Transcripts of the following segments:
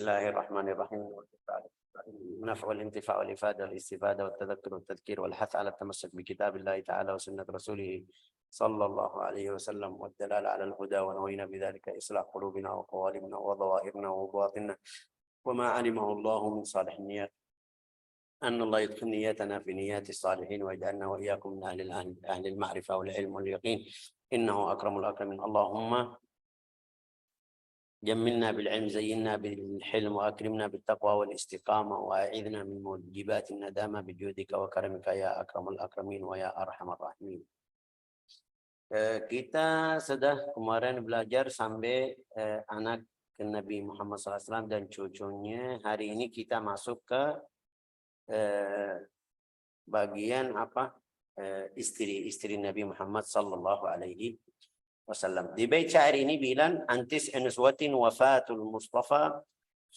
الله الرحمن الرحيم. النفع والانتفاع والإفادة والاستفادة والتذكر والتذكير والحث على التمسك بكتاب الله تعالى وسنة رسوله صلى الله عليه وسلم والدلالة على الهدى، ونوينا بذلك إصلاح قلوبنا وقوالبنا وظواهرنا وبواطننا وما علمه الله من صالح النيات، أن الله يدخل نيتنا في نيات الصالحين ويجعلنا وإياكم من أهل المعرفة والعلم واليقين، إنه أكرم الأكرمين. اللهم جملنا بالعلم، زينا بالحلم، وأكرمنا بالتقوى والاستقامة، وأعذنا من موجبات الندامة بجودك وكرمك يا أكرم الأكرمين ويا أرحم الراحمين. Kita sudah kemarin belajar sampai anak Nabi Muhammad SAW dan cucunya. Hari ini kita masuk ke bagian istri Nabi Muhammad Sallallahu Alaihi Wasallam. Di bait syair ini bilang antis anuswatin wafatul Mustafa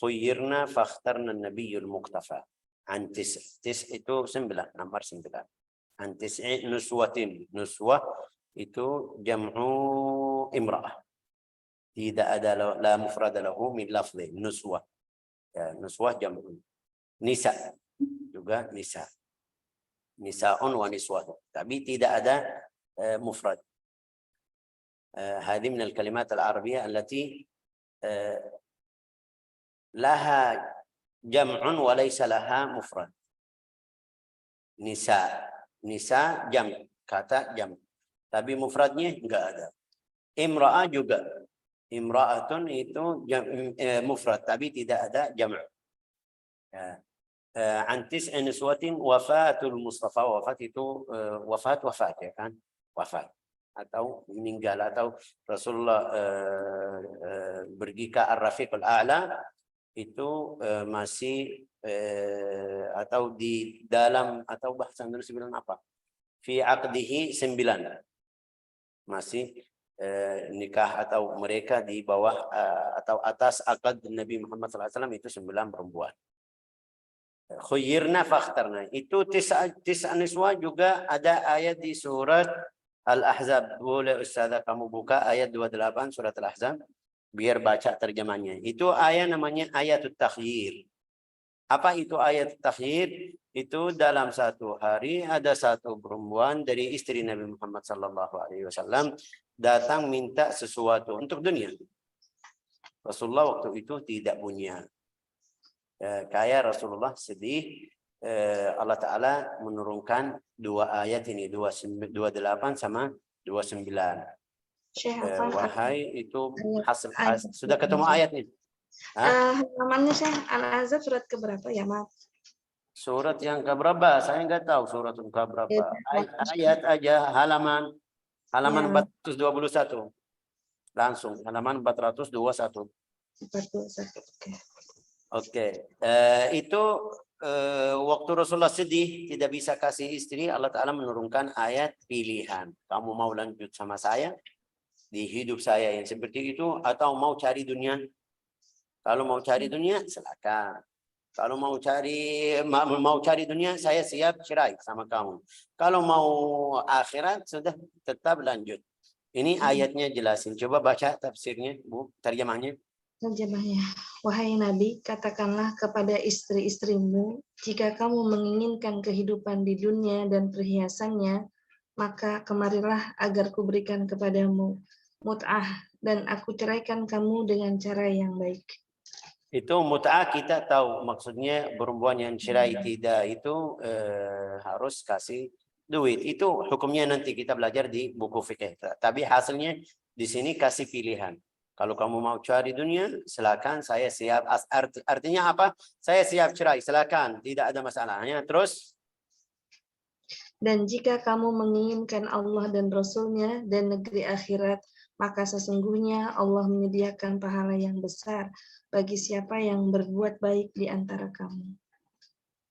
khuyyirna fakhtarna nabiyul muqtafa. Antis itu 9, nomor 9. Antis nuswatin, nuswah itu jam'u imra'ah. Tidak ada la mufrad lahu min lafzi nuswah. Ya, nuswah jam'u. Nisa juga nisa. Nisa'un wa niswah. Tapi tidak ada mufrad. هذه من الكلمات العربية التي لها جمع وليس لها مفرد. نساء جمع, kata jam. Tapi mufradnya enggak ada. Imra'ah juga. Imra'atun itu mufrad, tapi tidak ada jam'. Antis niswatin wafatul Mustafa. Wafat itu wafat ya kan? Wafat. Atau meninggal, atau Rasulullah pergi ke Ar-Rafiqul A'la itu masih atau di dalam, atau bahasa Indonesia bilang apa? Fi aqdihi 9. Masih nikah, atau mereka di bawah atau atas akad Nabi Muhammad SAW itu 9 perempuan. Khuyyirna fakhtarna. Itu tis'a niswa juga ada ayat di surat Al-Ahzab. Boleh Ustazah kamu buka ayat 28 surat Al-Ahzab biar baca terjemahnya. Itu ayat namanya ayatut takhyir. Apa itu ayat takhyir? Itu dalam satu hari ada satu perempuan dari istri Nabi Muhammad SAW datang minta sesuatu untuk dunia. Rasulullah waktu itu tidak punya. Kayak Rasulullah sedih, Allah Ta'ala menurunkan 2 ayat ini, 28 sama 29. Wahai itu hasil, sudah ketemu ayatnya? Halamannya saya Al-Ahzab surat keberapa ya, maaf? Surat yang keberapa? Saya nggak tahu surat yang keberapa. Ayat aja halaman 421. Langsung halaman 421. 421. Oke. Itu waktu Rasulullah sedih tidak bisa kasih istri, Allah Ta'ala menurunkan ayat pilihan. Kamu mau lanjut sama saya di hidup saya yang seperti itu, atau mau cari dunia? Kalau mau cari dunia silakan. Kalau mau cari dunia, saya siap cerai sama kamu. Kalau mau akhirat, sudah tetap lanjut. Ini ayatnya jelasin. Coba baca tafsirnya, Bu, terjemahnya. Terjemahnya, wahai Nabi, katakanlah kepada istri-istrimu, jika kamu menginginkan kehidupan di dunia dan perhiasannya, maka kemarilah agar kuberikan kepadamu mut'ah, dan aku ceraikan kamu dengan cara yang baik. Itu mut'ah kita tahu maksudnya perempuan yang cerai tidak itu harus kasih duit. Itu hukumnya nanti kita belajar di buku fikih. Tapi hasilnya di sini kasih pilihan. Kalau kamu mau cari dunia, silakan, saya siap. Artinya apa? Saya siap cerai, silakan, tidak ada masalahnya. Terus? Dan jika kamu menginginkan Allah dan Rasul-Nya dan negeri akhirat, maka sesungguhnya Allah menyediakan pahala yang besar bagi siapa yang berbuat baik di antara kamu.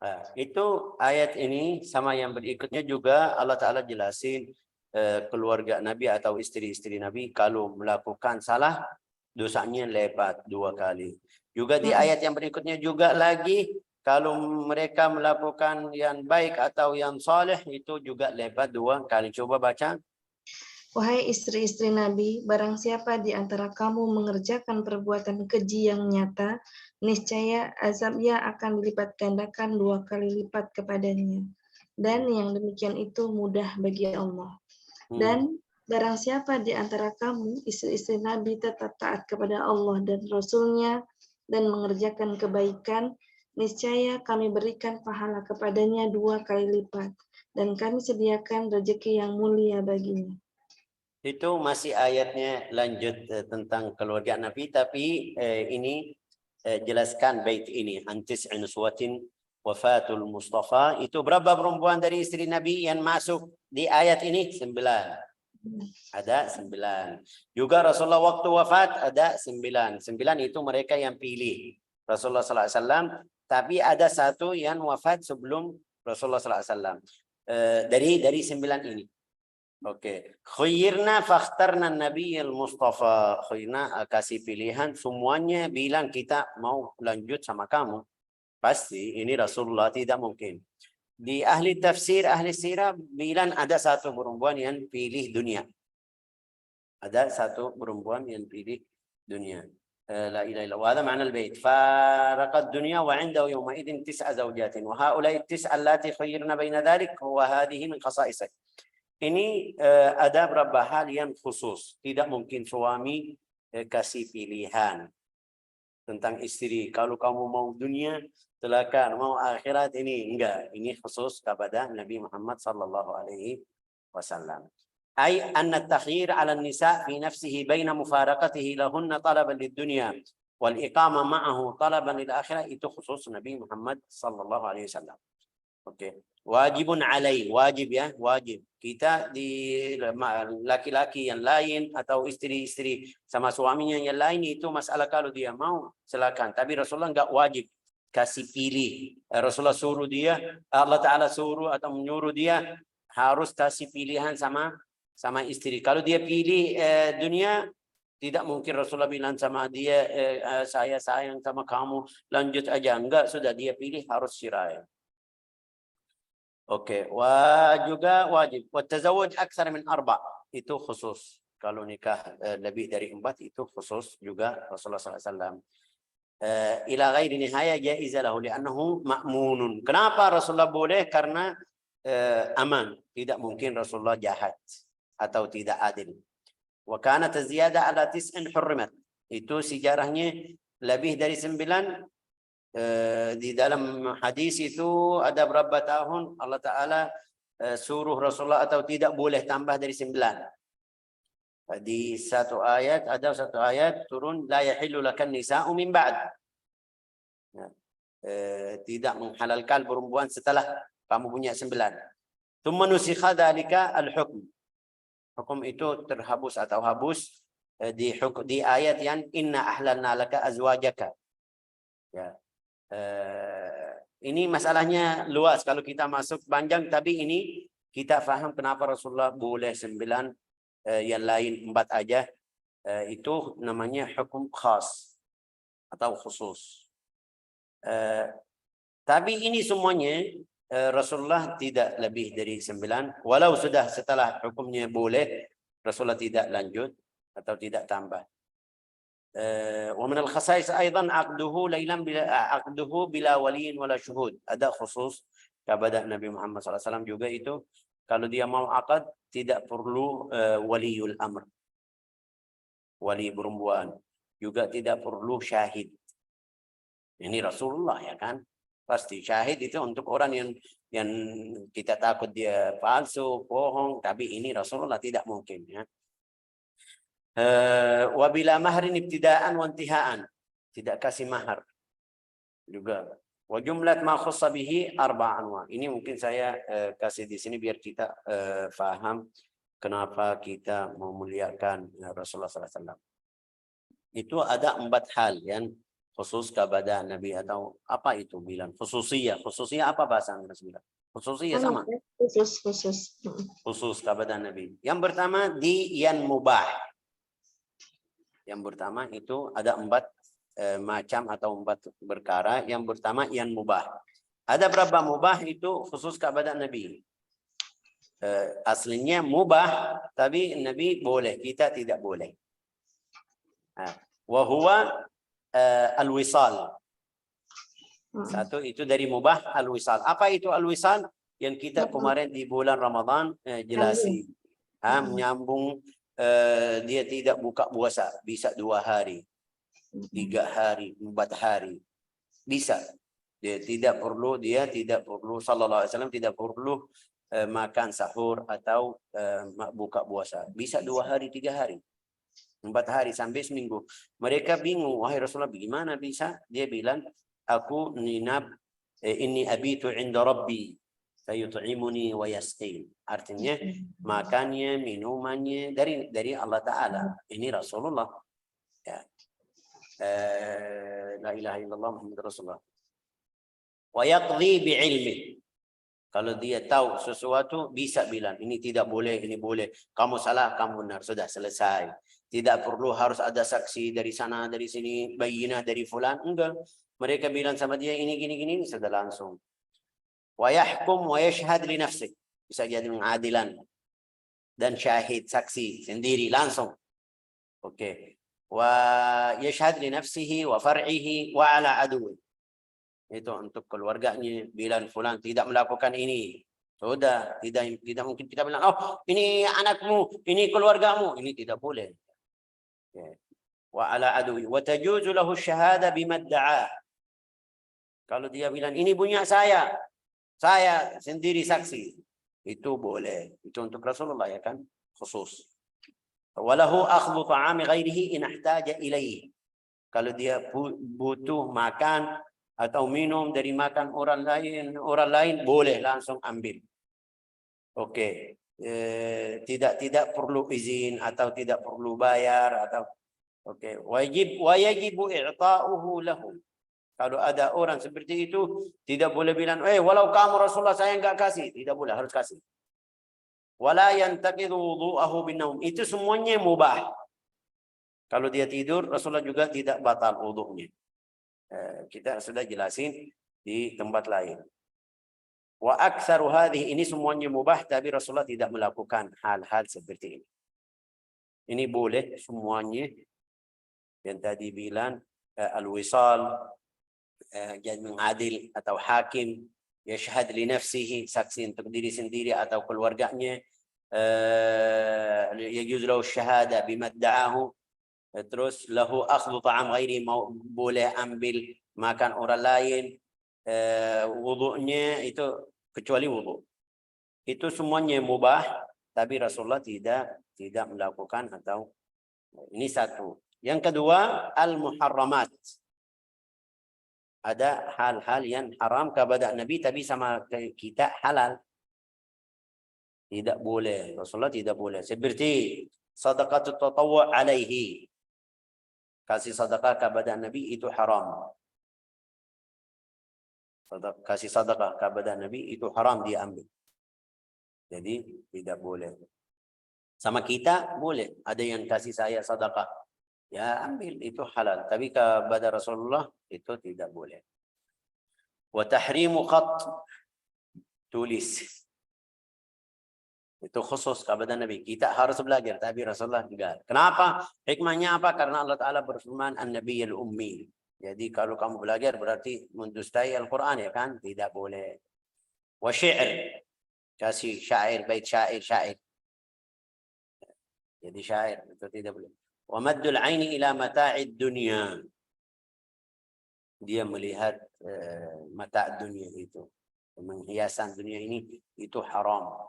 Nah, itu ayat ini sama yang berikutnya juga Allah Ta'ala jelasin keluarga Nabi atau istri-istri Nabi kalau melakukan salah, dosanya lipat 2 kali. Juga di ayat yang berikutnya juga lagi, kalau mereka melakukan yang baik atau yang saleh itu juga lipat 2 kali. Coba baca. Wahai istri-istri Nabi, barang siapa di antara kamu mengerjakan perbuatan keji yang nyata niscaya azabnya akan dilipat gandakan 2 kali lipat kepadanya. Dan yang demikian itu mudah bagi Allah. Dan barang siapa di antara kamu, istri-istri Nabi, tetap taat kepada Allah dan Rasul-Nya dan mengerjakan kebaikan, niscaya kami berikan pahala kepadanya 2 kali lipat, dan kami sediakan rezeki yang mulia baginya. Itu masih ayatnya lanjut tentang keluarga Nabi, tapi ini jelaskan bait ini, antis inuswatin wafatul Mustafa. Itu berapa perempuan dari istri Nabi yang masuk di ayat ini? 9. Ada 9. Juga Rasulullah waktu wafat ada 9. 9 itu mereka yang pilih Rasulullah SAW. Tapi ada satu yang wafat sebelum Rasulullah SAW. Dari 9 ini. Oke. Khairna fakhtarna Nabiyil Mustafa. Khairna kasih pilihan. Semuanya bilang kita mau lanjut sama kamu. Pasti ini Rasulullah, tidak mungkin. Di ahli tafsir, ahli sirah bilang ada satu perempuan yang pilih dunia. Ada satu perempuan yang pilih dunia. لا إله إلا الله. وهذا معنى البيت. فارق الدنيا وعنده يومئذ 9 زوجات وهؤلاء التسع اللاتي خيرن بين ذلك وهذه من خصائصه. Ini ada beberapa hal yang khusus. Tidak mungkin suami kasih pilihan tentang istri. Kalau kamu mau dunia, silakan. Mau akhirat, ini enggak. Ini khusus kepada Nabi Muhammad sallallahu alaihi wasallam. أي أن التخيير على النساء في نفسه بين مفارقته لهن طلبا للدنيا والإقامة معه طلبا للآخرة itu khusus Nabi Muhammad sallallahu alaihi wasallam. Oke. Wajibun alaih, wajib ya, wajib. Kita di laki-laki yang lain atau istri-istri sama suaminya yang lain itu masalah, kalau dia mau silakan. Tapi Rasulullah enggak wajib kasih pilih. Rasulullah suruh dia, Allah Ta'ala suruh atau menyuruh dia harus kasih pilihan sama istri. Kalau dia pilih dunia, tidak mungkin Rasulullah bilang sama dia, saya sayang sama kamu, lanjut aja. Enggak, sudah dia pilih harus siraya. Oke, juga wajib. Watazawwaj aktsar min 4. Itu khusus. Kalau nikah lebih dari 4 itu khusus juga Rasulullah SAW. Ila ghairi nihaya jaiza lahu li'annahu ma'munun. Kenapa Rasulullah boleh? Karena aman. Tidak mungkin Rasulullah jahat atau tidak adil. Wa kanat ziyada ala 9 hurrimat. Itu sejarahnya lebih dari 9. Di dalam hadis itu ada berapa tahun Allah Ta'ala suruh Rasulullah atau tidak boleh tambah dari 9. Di satu ayat, ada satu ayat turun, la yahillu lakan nisa'u min ba'd. Tidak menghalalkan perempuan setelah kamu punya 9. Thumma nusikha dzalika al-hukm. Hukum itu terhapus atau habus di ayat yang inna ahlalna laka azwajaka. Ya. Ini masalahnya luas kalau kita masuk panjang, tapi ini kita faham kenapa Rasulullah boleh 9, yang lain 4 aja. Itu namanya hukum khas atau khusus. Tapi ini semuanya Rasulullah tidak lebih dari 9. Walau sudah setelah hukumnya boleh, Rasulullah tidak lanjut atau tidak tambah. ومن الخصائص أيضا عقده ليلا بلا ولي ولا شهود. Ada khusus kepada Nabi Muhammad SAW juga itu, kalau dia mau akad tidak perlu waliul amr, wali perempuan, juga tidak perlu syahid. Ini Rasulullah ya kan, pasti syahid itu untuk orang yang kita takut dia palsu, bohong, tapi ini Rasulullah tidak mungkin ya. Wabila mahrin ibtidaan wa intihaan, tidak kasih mahar juga. Wa jumlat ma khussa bihi 4 anwa. Ini mungkin saya kasih di sini biar kita faham kenapa kita memuliakan Rasulullah SAW. Itu ada 4 hal yang khusus kepada Nabi, atau apa itu bilang khususiyah. Khususiyah apa bahasa Inggrisnya? Khususiyah sama. Khusus kepada Nabi. Yang pertama di yang mubah. Yang pertama itu ada 4 macam atau 4 perkara. Yang pertama yang mubah. Ada berapa mubah itu khusus kepada Nabi. Aslinya mubah, tapi Nabi boleh, kita tidak boleh. Wa huwa al-wisal. Satu itu dari mubah al-wisal. Apa itu al-wisal? Yang kita kemarin di bulan Ramadan jelasin. Menyambung, dia tidak buka puasa, bisa 2 hari, 3 hari, 4 hari, bisa. Dia tidak perlu sallallahu alaihi wasallam tidak perlu makan sahur atau buka puasa. Bisa 2 hari, 3 hari, 4 hari sampai seminggu. Mereka bingung, wahai Rasulullah, bagaimana bisa? Dia bilang, aku ninab inni abitu inda rabbi fayut'imuni wa yasqin. Artinya makannya, minumannya dari Allah Ta'ala. Ini Rasulullah. Ya. La ilaha illallah Muhammad Rasulullah. Wa yaqdi bi'ilmi. Kalau dia tahu sesuatu, bisa bilang, ini tidak boleh, ini boleh. Kamu salah, kamu benar. Sudah selesai. Tidak perlu harus ada saksi dari sana, dari sini, bayinah dari fulan. Enggak. Mereka bilang sama dia, ini, gini, sudah langsung. Wa yahkum wa yashhad li nafsih. Bisa jadi pengadilan. Dan syahid, saksi, sendiri, langsung. Oke. Wa yashhad li nafsihi wa far'ihi wa ala aduwi. Itu untuk keluarganya, bilang fulan tidak melakukan ini. Sudah, tidak mungkin kita bilang, oh ini anakmu, ini keluargamu. Ini tidak boleh. Wa ala adui wa tajuzu lahu syahada bima da'a. Kalau dia bilang ini punya saya sendiri saksi, itu boleh. Itu untuk Rasulullah, ya kan, khusus. Walahu akhdhu ta'ami ghairihi in ihtaja ilaihi. Kalau dia butuh makan atau minum dari makan orang lain boleh langsung ambil. Oke. Tidak perlu izin atau tidak perlu bayar atau oke. Wajibu i'ta'uhu lahu. Kalau ada orang seperti itu, tidak boleh bilang, walau kamu Rasulullah saya enggak kasih. Tidak boleh, harus kasih. Wala yantaqidu wudu'ahu bin-naum. Itu semuanya mubah. Kalau dia tidur, Rasulullah juga tidak batal wudu'nya. Kita sudah jelasin di tempat lain. Wa aktsaru hadhihi, ini semuanya mubah, tapi Rasulullah tidak melakukan hal-hal seperti ini. Ini boleh semuanya. Yang tadi bilang al-wisal, jadi mengadil atau hakim, yashhad li nafsihi, saksi untuk diri sendiri atau keluarganya, yajuz lahu syahada bima da'ahu. Terus lahu akhdhu ta'am ghairi, mau boleh ambil makan orang lain, wudunya itu kecuali wudu. Itu semuanya mubah, tapi Rasulullah tidak melakukan atau ini satu. Yang kedua, al-muharramat. Ada hal-hal yang haram kepada Nabi tapi sama kita halal. Tidak boleh, Rasulullah tidak boleh. Seperti sadaqatut tatawwu' alaihi. Kasih sedekah kepada Nabi itu haram. Kasih sedekah kepada Nabi itu haram dia ambil. Jadi tidak boleh. Sama kita boleh. Ada yang kasih saya sedekah, ya ambil, itu halal. Tapi kepada Rasulullah itu tidak boleh. Wa tahrimu khat, tulis. Itu khusus kepada Nabi. Kita harus belajar, tapi Rasulullah enggak. Kenapa? Hikmahnya apa? Karena Allah Ta'ala berfirman, An-Nabiyyul Ummi. Jadi kalau kamu belajar berarti mendustai Al-Quran, ya kan? Tidak boleh. Wa syi'r. Kasih syair, bait syair. Jadi syair, itu tidak boleh. Wa maddul aini ila mata'id dunya. Dia melihat mata' dunia itu. Menghiasan dunia ini, itu haram.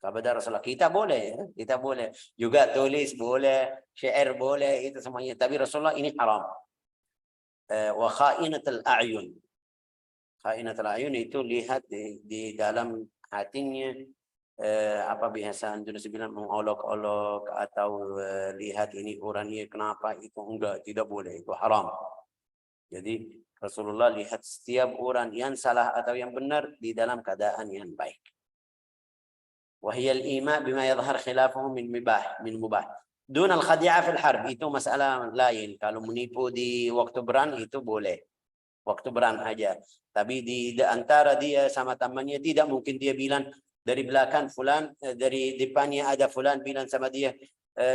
Kepada Rasulullah kita boleh, ya? Kita boleh juga tulis, boleh syair, boleh, itu semuanya. Tapi Rasulullah ini haram. Wa kha'inatul a'yun. Kha'inatul a'yun itu lihat di dalam hatinya, apa biasa Indonesia bilang, mengolok-olok atau lihat ini orangnya kenapa, itu enggak, tidak boleh, itu haram. Jadi Rasulullah lihat setiap orang yang salah atau yang benar di dalam keadaan yang baik. Wahiyal ima bima yadhhar khilafuhu min mubah. Dun al-khadi'a fil harb, itu masalah lain. Kalau menipu di waktu perang itu boleh. Waktu perang aja. Tapi di antara dia sama temannya tidak mungkin dia bilang dari belakang fulan, dari depannya ada fulan bilang sama dia,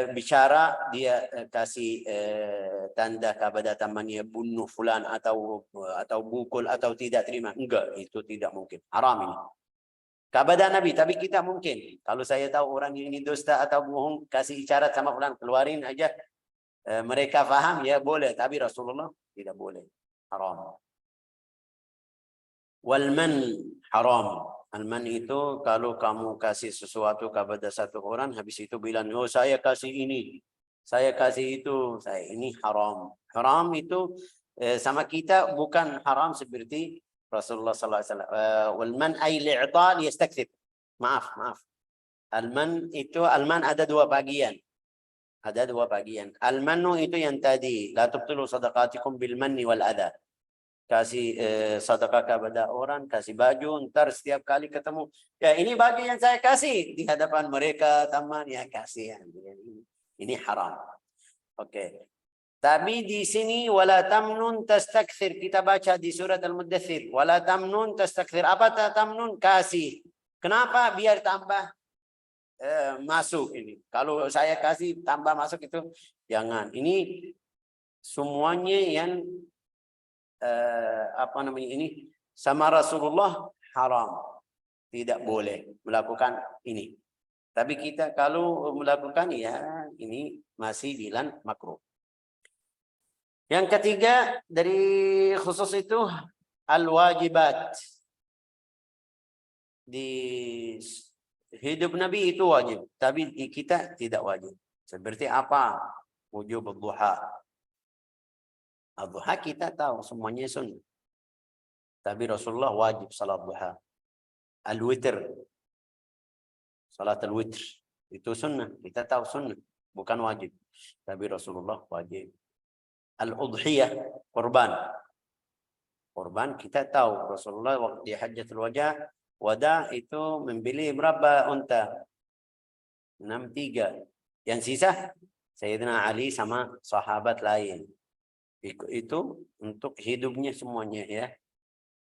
bicara dia kasih tanda kepada temannya bunuh fulan atau pukul atau tidak terima, enggak, itu tidak mungkin, haram ini kepada Nabi. Tapi kita mungkin kalau saya tahu orang ini dusta atau bohong, kasih isyarat sama fulan, keluarin aja, mereka faham ya boleh, tapi Rasulullah tidak boleh, haram. Walman haram. Alman itu kalau kamu kasih sesuatu kepada satu orang, habis itu bilang, oh saya kasih ini, saya kasih itu, saya ini haram. Haram itu sama kita bukan haram seperti Rasulullah sallallahu alaihi wasallam. Walman ay li'ta liyastakthir. Maaf. Alman itu, alman ada dua bagian. Ada dua bagian. Almanu itu yang tadi, la tubtilu sadaqatikum bil manni wal adha. Kasih sedekah kepada orang, kasih baju, ntar setiap kali ketemu, ya ini baju yang saya kasih di hadapan mereka, teman, ya kasihan. Ini haram. Oke. Tapi di sini wala tamnun tastakthir, kita baca di surat Al-Muddathir, wala tamnun tastakthir. Apa tamnun? Kasih. Kenapa? Biar tambah masuk ini. Kalau saya kasih tambah masuk itu jangan. Ini semuanya yang ini sama Rasulullah haram, tidak boleh melakukan ini. Tapi kita kalau melakukan, ya ini masih bilang makruh. Yang ketiga dari khusus itu al-wajibat. Di hidup Nabi itu wajib, tapi di kita tidak wajib. Seperti apa? Wujub duha. Duha kita tahu semuanya sunnah. Tapi Rasulullah wajib salat duha. Al-witr. Salat al-witr itu sunnah. Kita tahu sunnah, bukan wajib. Tapi Rasulullah wajib. Al-udhiyah, kurban. Kurban kita tahu Rasulullah waktu di Hajjatul Wada itu membeli berapa unta? 63. Yang sisa Sayyidina Ali sama sahabat lain. Itu untuk hidupnya semuanya ya.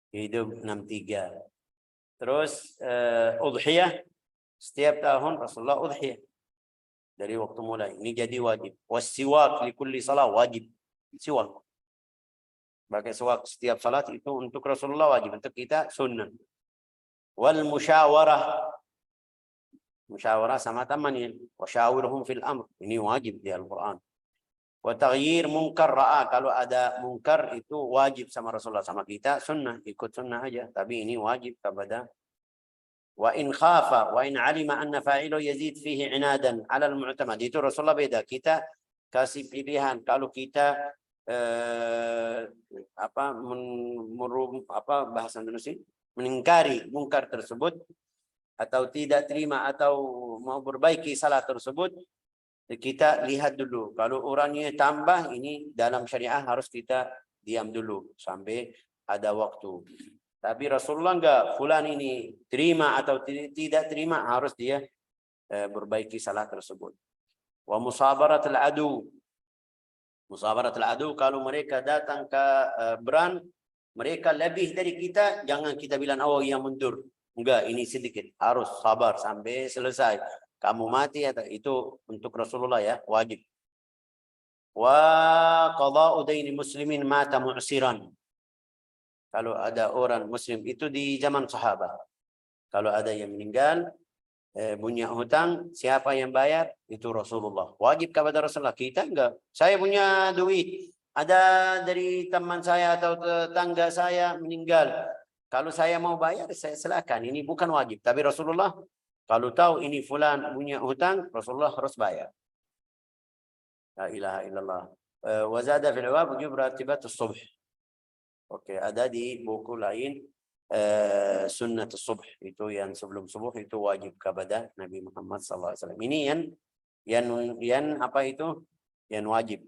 Hidup 63. Terus udhiyah setiap tahun Rasulullah udhiyah. Dari waktu mulai ini jadi wajib. Wasiwak li kulli salah wajib. Siwak. Pakai siwak setiap salat itu untuk Rasulullah wajib, untuk kita sunnah. Wal musyawarah. Musyawarah sama temannya. Wasyawirhum fil amr. Ini wajib di Al-Quran. Wa taghyir munkar ra'a, kalau ada munkar itu wajib sama Rasulullah, sama kita sunnah, ikut sunnah aja, tapi ini wajib kepada. Wa in khafa wa in alima anna fa'ilu yazid fihi inadan 'ala al-mu'tamad, itu Rasulullah beda. Kita kasih pilihan, kalau kita bahasa Indonesia mengingkari munkar tersebut atau tidak terima atau mau perbaiki salah tersebut, kita lihat dulu. Kalau orangnya tambah, ini dalam syariah harus kita diam dulu sampai ada waktu. Tapi Rasulullah enggak, fulan ini terima atau tidak terima, harus dia perbaiki salah tersebut. Wa musabaratul adu. Musabaratul adu, kalau mereka datang ke berang, mereka lebih dari kita, jangan kita bilang oh yang mundur. Enggak, ini sedikit. Harus sabar sampai selesai. Kamu mati atau itu untuk Rasulullah ya, wajib. Wa qada'u daini muslimin mata mu'siran. Kalau ada orang muslim itu di zaman sahabat, kalau ada yang meninggal punya hutang, siapa yang bayar? Itu Rasulullah. Wajib kepada Rasulullah. Kita enggak. Saya punya duit, ada dari teman saya atau tetangga saya meninggal. Kalau saya mau bayar, saya silakan. Ini bukan wajib. Tapi Rasulullah, kalau tahu ini fulan punya hutang, Rasulullah harus bayar. La ilaha illallah. Wa zada fil awab wujub ratibatus subh. Oke, ada di buku lain sunnat subuh, itu yang sebelum subuh itu wajib kepada Nabi Muhammad SAW. Ini yang apa itu? Yang wajib.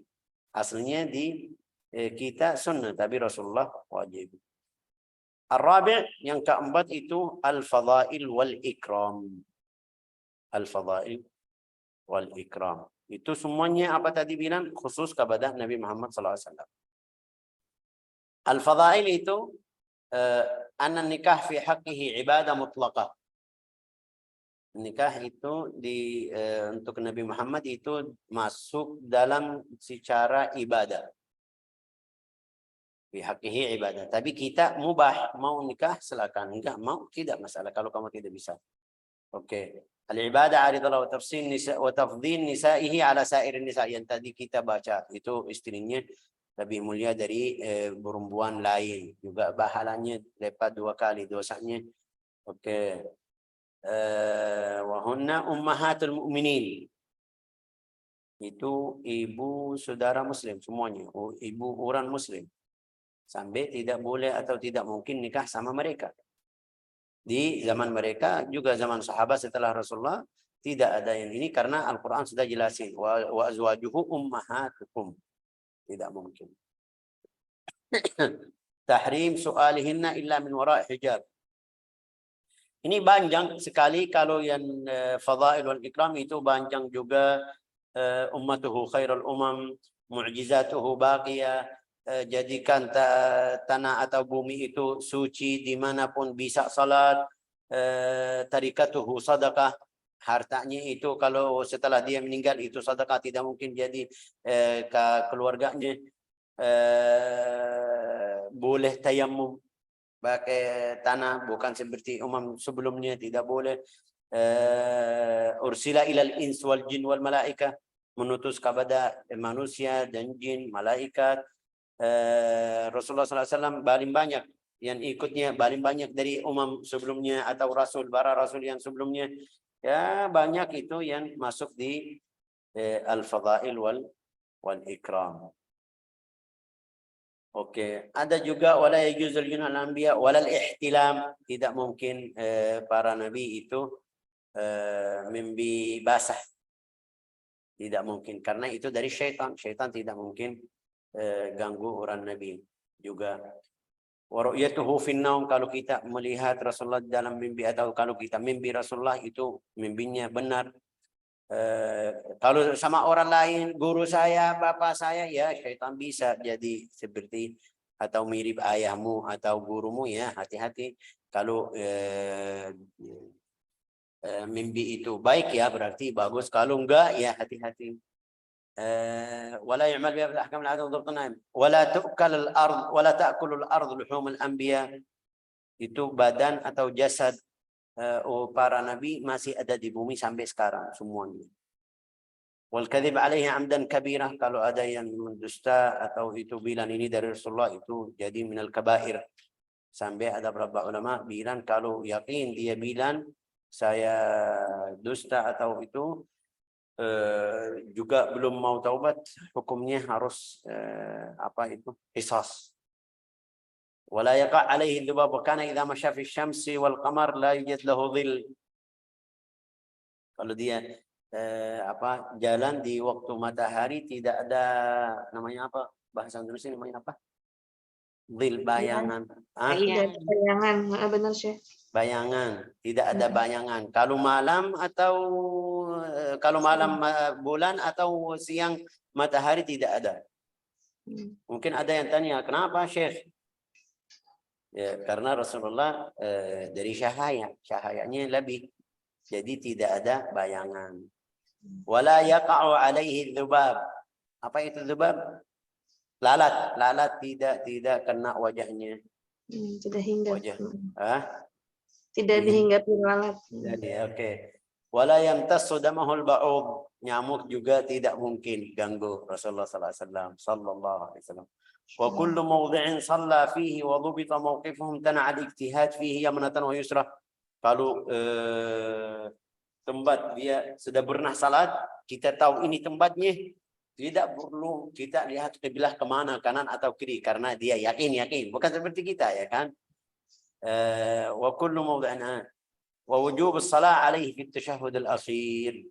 Aslinya di kita sunnah, tapi Rasulullah wajib. Ar-rabi', yang keempat itu al-fadail wal ikram. Al-fadail wal ikram. Itu semuanya apa tadi bilang? Khusus kepada Nabi Muhammad SAW. Al-fadail itu anna nikah fi haqqihi ibadah mutlaqah. Nikah itu untuk Nabi Muhammad itu masuk dalam secara ibadah. Bihaqihi ibadah. Tapi kita mubah, mau nikah silakan, enggak mau tidak masalah kalau kamu tidak bisa. Oke. Al-ibadah adalah tafsir nisa wa tafdhil nisaihi ala sairin nisa yang tadi kita baca. Itu istrinya lebih mulia dari perempuan lain. Juga pahalanya dapat 2 kali dosanya. Oke. Wa hunna ummahatul mu'minin. Itu ibu saudara muslim semuanya, ibu orang muslim. Sampai tidak boleh atau tidak mungkin nikah sama mereka. Di zaman mereka juga zaman sahabat setelah Rasulullah tidak ada yang ini karena Al-Quran sudah jelasin wa azwajuhu ummahatukum. Tidak mungkin. Tahrim su'alihinna illa min wara' hijab. Ini panjang sekali kalau yang fadail wal ikram itu panjang juga. Ummatuhu khairul umam, mu'jizatuhu baqiyah. Jadikan tanah atau bumi itu suci dimanapun bisa salat. Tarikatuhu sadaqah, hartanya itu kalau setelah dia meninggal itu sedekah, tidak mungkin jadi ke keluarganya. Boleh tayammum pakai tanah, bukan seperti umam sebelumnya tidak boleh. Ursila ilal ins wal jin wal malaika, menutus kepada manusia dan jin, malaikat. Rasulullah SAW paling banyak yang ikutnya, paling banyak dari umam sebelumnya atau para rasul yang sebelumnya. Ya banyak itu yang masuk di al-fadail wal ikram. Oke, ada juga wala yajuzul junal anbiya walal ihtilam, tidak mungkin para nabi itu mimpi basah. Tidak mungkin karena itu dari syaitan. Syaitan tidak mungkin ganggu orang nabi juga. Wa ru'yatuhu fin naum, kalau kita melihat Rasulullah dalam mimpi atau kalau kita mimpi Rasulullah itu mimpinya benar. Kalau sama orang lain, guru saya, bapak saya, ya syaitan bisa jadi seperti atau mirip ayahmu atau gurumu, ya hati-hati. Kalau mimpi itu baik ya berarti bagus, kalau enggak ya hati-hati. Wala yu'mal bi ahkam al-'adl wa dhurqan wala tu'kal al-ard wala ta'kul al-ard luhum al-anbiya. Itu badan atau jasad para nabi masih ada di bumi sampai sekarang semuanya. Wal kadhib alaihi amdan kabirah, kalau ada yang mendusta atau itu bilang ini dari Rasulullah itu jadi minal kabair. Sampai ada beberapa ulama bilang kalau yakin dia bilang saya dusta atau itu juga belum mau taubat, hukumnya harus qisas. Wala yaqa alaihi dhubab kana idza masya fi syamsi wal qamar la yujad lahu dhil. Kalau dia jalan di waktu matahari tidak ada, namanya apa bahasa Indonesia, namanya apa? Dhil, bayangan. Tidak ada bayangan, benar Syekh. Bayangan, tidak ada bayangan. Kalau malam atau kalau malam bulan atau siang matahari tidak ada. Mungkin ada yang tanya, kenapa Syekh? Ya, karena Rasulullah dari cahayanya lebih, jadi tidak ada bayangan. Wala yaqa'u alaihi dzubab. Apa itu dzubab? Lalat. Lalat tidak kena wajahnya. Tidak hinggap. Wajah. Tidak dihinggapi lalat. Oke. Wala yamtassu damahul ba'ud. Nyamuk juga tidak mungkin ganggu Rasulullah sallallahu alaihi wasallam. Wa kullu mawdhi'in shalla fihi wa dhubita mawqifuhum tana'a al-ijtihad fihi yamnatan wa yusra. Kalau tempat dia sudah pernah salat, kita tahu ini tempatnya, tidak perlu kita lihat kiblah kemana, kanan atau kiri, karena dia yakin, bukan seperti kita, ya kan? Wa kullu mawdhi'in wa wujub as-salah alaihi fi at-tashahhud al-akhir.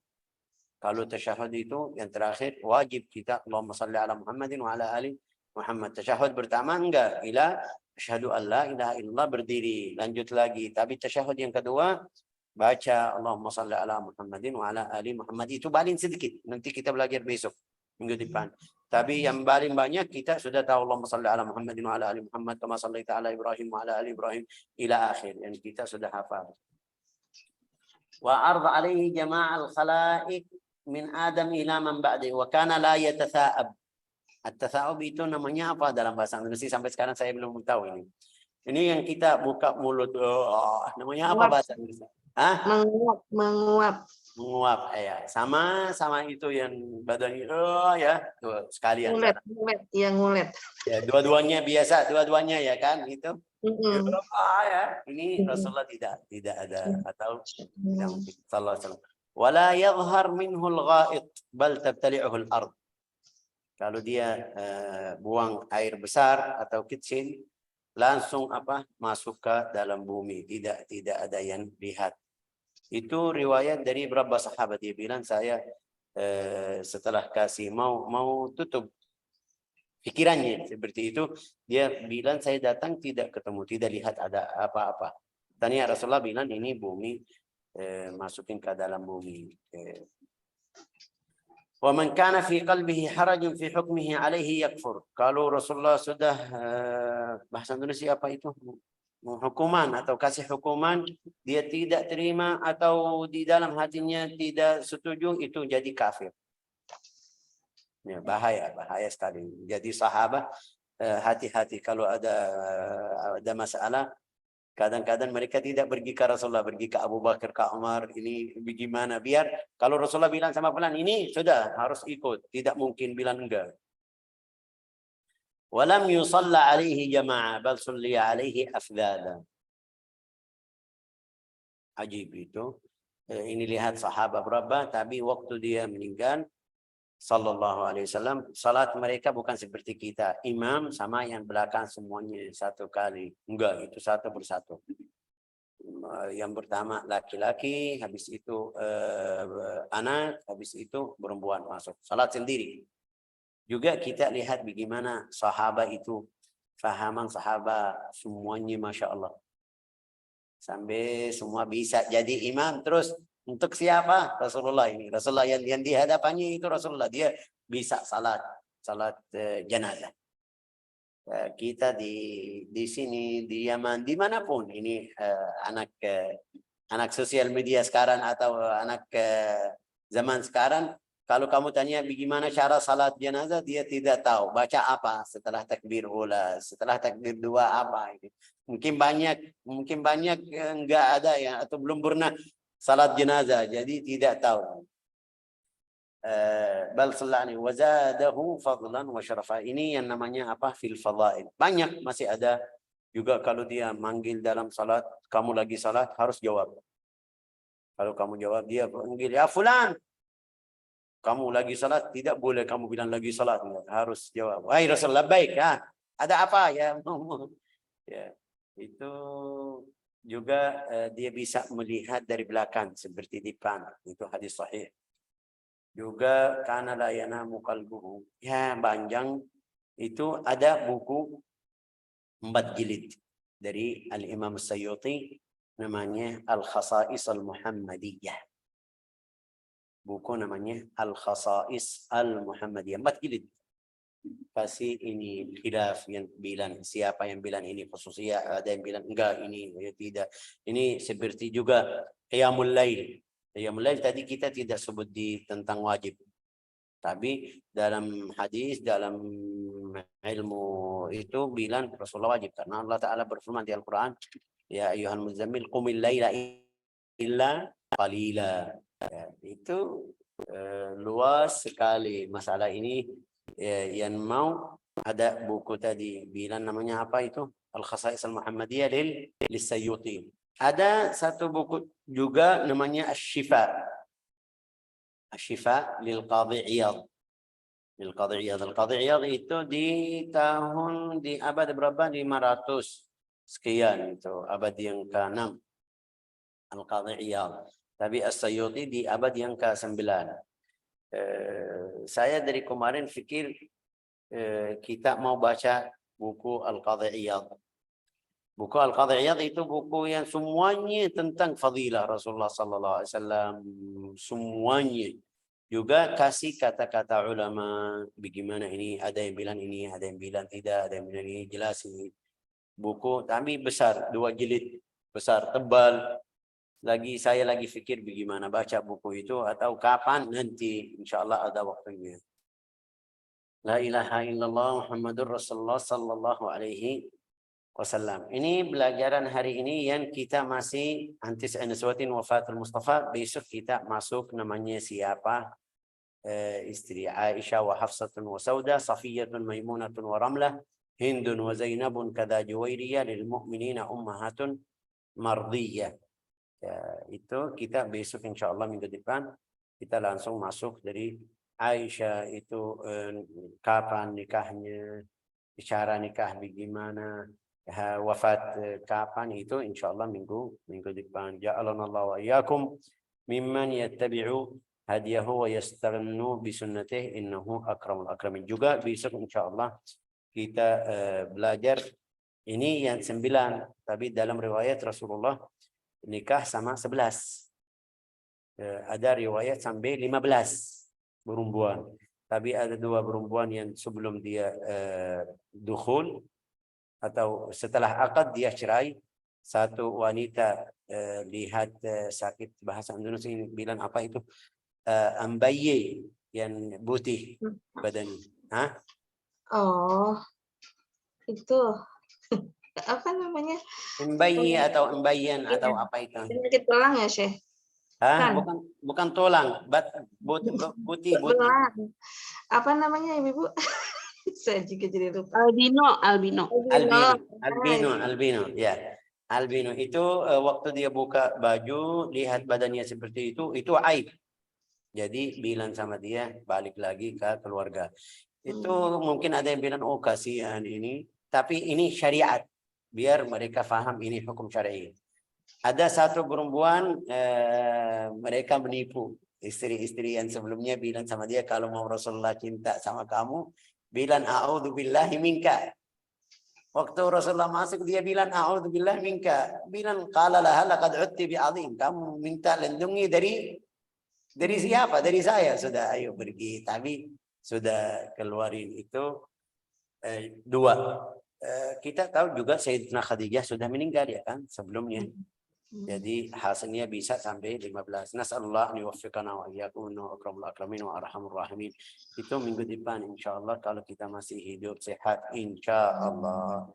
Kalau tasyahud itu yang terakhir wajib kita Allahumma shalli ala Muhammadin wa ala ali Muhammad. Tasyahud pertama enggak, ila asyhadu an la ilaha illallah, berdiri, lanjut lagi. Tapi tasyahud yang kedua baca Allahumma shalli ala Muhammadin wa ala ali Muhammad, itu paling sedikit. Nanti kita belajar besok minggu depan. Tapi yang paling banyak kita sudah tahu Allahumma shalli ala Muhammadin wa ala ali Muhammad kama shallaita ala Ibrahim wa ala ali Ibrahim ila akhir, yang kita sudah hafal. وعرض عليه جماع الخلائق من آدم إلى من بعده وكان لا يتثاءب. At-tatha'ub itu namanya apa dalam bahasa Indonesia? Sampai sekarang saya belum tahu ini. Ini yang kita buka mulut, namanya apa bahasa Indonesia? Menguap, menguap. Menguap, ya. Sama itu yang badannya, ya, tuh sekalian. Ngulet, ya ngulet. Ya, dua-duanya biasa, dua-duanya ya kan, itu. Ya, ini Rasulullah tidak ada atau tidak mungkin. Sallallahu alaihi wasallam. Wala yadhhar minhu al-gha'it bal tabtali'uhu al-ard. Kalau dia buang air besar atau kecil, langsung masuk ke dalam bumi, tidak ada yang lihat. Itu riwayat dari beberapa sahabat. Dia bilang, saya setelah kasih mau tutup pikirannya seperti itu, dia bilang saya datang tidak ketemu, tidak lihat ada apa-apa. Tanya Rasulullah bilang ini bumi, masukin ke dalam bumi. ومن كان في قلبه حرج في حكمه عليه يكفر. Kalau Rasulullah sudah bahasa Indonesia apa itu? Hukuman atau kasih hukuman, dia tidak terima atau di dalam hatinya tidak setuju, itu jadi kafir. Ya, bahaya sekali. Jadi sahabat hati-hati kalau ada masalah. Kadang-kadang mereka tidak pergi ke Rasulullah, pergi ke Abu Bakar, ke Umar. Ini bagaimana? Biar kalau Rasulullah bilang sama fulan, ini sudah harus ikut. Tidak mungkin bilang enggak. Walam yusalla alaihi jama'ah, bal sulliya alaihi afdala. Ajib itu. Ini lihat sahabat berapa, tapi waktu dia meninggal, Sallallahu Alaihi Wasallam, salat mereka bukan seperti kita, imam sama yang belakang semuanya satu kali. Enggak, itu satu persatu. Yang pertama laki-laki, habis itu anak, habis itu perempuan masuk. Salat sendiri. Juga kita lihat bagaimana sahabat itu, fahaman sahabat semuanya Masya Allah. Sampai semua bisa jadi imam terus. Untuk siapa? Rasulullah ini. Rasulullah yang di hadapannya itu Rasulullah. Dia bisa salat jenazah. Kita di sini di Yaman, dimanapun ini anak sosial media sekarang atau anak zaman sekarang, kalau kamu tanya bagaimana cara salat jenazah, dia tidak tahu. Baca apa setelah takbir ula, setelah takbir dua apa ini. Mungkin banyak enggak ada ya, atau belum pernah salat jenazah, jadi tidak tahu. Bal sallani wa zadahu fadlan wa syarafa. Ini yang namanya apa? Fil fadail. Banyak masih ada juga kalau dia manggil dalam salat, kamu lagi salat harus jawab. Kalau kamu jawab, dia panggil, ya fulan. Kamu lagi salat, tidak boleh kamu bilang lagi salat, harus jawab. Wahai Rasulullah, baik ya. Ada apa ya? Ya, itu juga dia bisa melihat dari belakang seperti di depan. Itu hadis sahih. Juga kana la yanamu qalbuhu. Ya, panjang itu ada buku 4 jilid dari Al-Imam As-Sayyuti, namanya Al-Khasa'is Al-Muhammadiyah. Buku namanya Al-Khasa'is Al-Muhammadiyah, 4 jilid. Pasti ini khilaf yang bilang, siapa yang bilang ini khususiyah, ada yang bilang enggak, ini ya tidak. Ini seperti juga Qiyamul Lail. Qiyamul Lail tadi kita tidak sebut di tentang wajib. Tapi dalam hadis, dalam ilmu itu bilang Rasulullah wajib. Karena Allah Ta'ala berfirman di Al-Quran, ya ayyuhal muzammil qumil laila illa qalila. Ya, itu luas sekali masalah ini. Yang mau ada buku tadi bilang namanya apa itu, Al-Khasa'is Al-Muhammadiyah Lis-Sayyuti. Ada satu buku juga namanya Asy-Syifa. Asy-Syifa lil Qadhi Iyadh. Al-Qadhi Iyadh itu di abad berapa? 500 sekian, itu abad yang ke-6. Al-Qadhi Iyadh. Tapi As-Sayyuti di abad yang ke-9. Saya dari kemarin pikir kita mau baca buku Al-Qadhi Iyadh. Buku Al-Qadhi Iyadh itu buku yang semuanya tentang fadilah Rasulullah sallallahu alaihi wasallam, semuanya. Juga kasih kata-kata ulama, bagaimana ini, ada yang bilang ini, ada yang bilang tidak, ada yang bilang ini, jelas ini. Buku tapi besar, 2 jilid, besar, tebal. saya lagi pikir bagaimana baca buku itu atau kapan nanti insyaallah ada waktunya. La ilaha illallah Muhammadur Rasulullah sallallahu alaihi wasallam. Ini pelajaran hari ini yang kita masih antis anaswatin wafatul Mustafa. Besok kita masuk namanya siapa? Istri Aisyah wa Hafsatun wa Sauda, Safiyatun Maimunatun wa Ramlah, Hindun wa Zainabun kada Juwairiyah lil mu'minina ummahatun mardiyah. Ya, itu kita besok insyaallah minggu depan kita langsung masuk dari Aisyah itu kapan nikahnya, cara nikah bagaimana, wafat kapan, itu insyaallah minggu depan. Ja'alanallahu wa iyyakum mimman yattabi'u hadiyahu wa yastannu bi sunnatihi innahu akramul akramin. Juga besok insyaallah kita belajar ini yang 9, tapi dalam riwayat Rasulullah nikah sama 11. Ada riwayat sampai 15 perempuan. Tapi ada 2 perempuan yang sebelum dia dukhul atau setelah akad dia cerai. Satu wanita lihat sakit, bahasa Indonesia ini bilang apa itu? Ambaye, yang putih badannya. Hah? Oh, itu apa namanya? Ambaye atau ambayan atau apa itu? Penyakit tulang ya, Syekh? Hah? Kan? Bukan tulang, putih. Belang. Apa namanya, Ibu? Saya juga jadi lupa. Albino. Albino, ya. Albino itu waktu dia buka baju, lihat badannya seperti itu aib. Jadi bilang sama dia balik lagi ke keluarga. Itu mungkin ada yang bilang, oh kasihan ini, tapi ini syariat. Biar mereka faham ini hukum syar'i. Ada satu perempuan mereka menipu istri-istri yang sebelumnya, bilang sama dia kalau mau Rasulullah cinta sama kamu, bilang a'udzubillahi minka. Waktu Rasulullah masuk dia bilang a'udzubillahi minka. Bilang qala laha laqad utti bi'azim. Kamu minta lindungi dari siapa? Dari saya. Sudah ayo pergi. Tapi sudah keluarin itu 2. Kita tahu juga Sayyidina Khadijah sudah meninggal ya kan sebelumnya. Jadi hasilnya bisa sampai 15. Nasallallahu an yuwaffiqana wa iyyakum wa akramul akramin wa arhamur rahimin. Itu minggu depan insyaallah kalau kita masih hidup sehat insyaallah.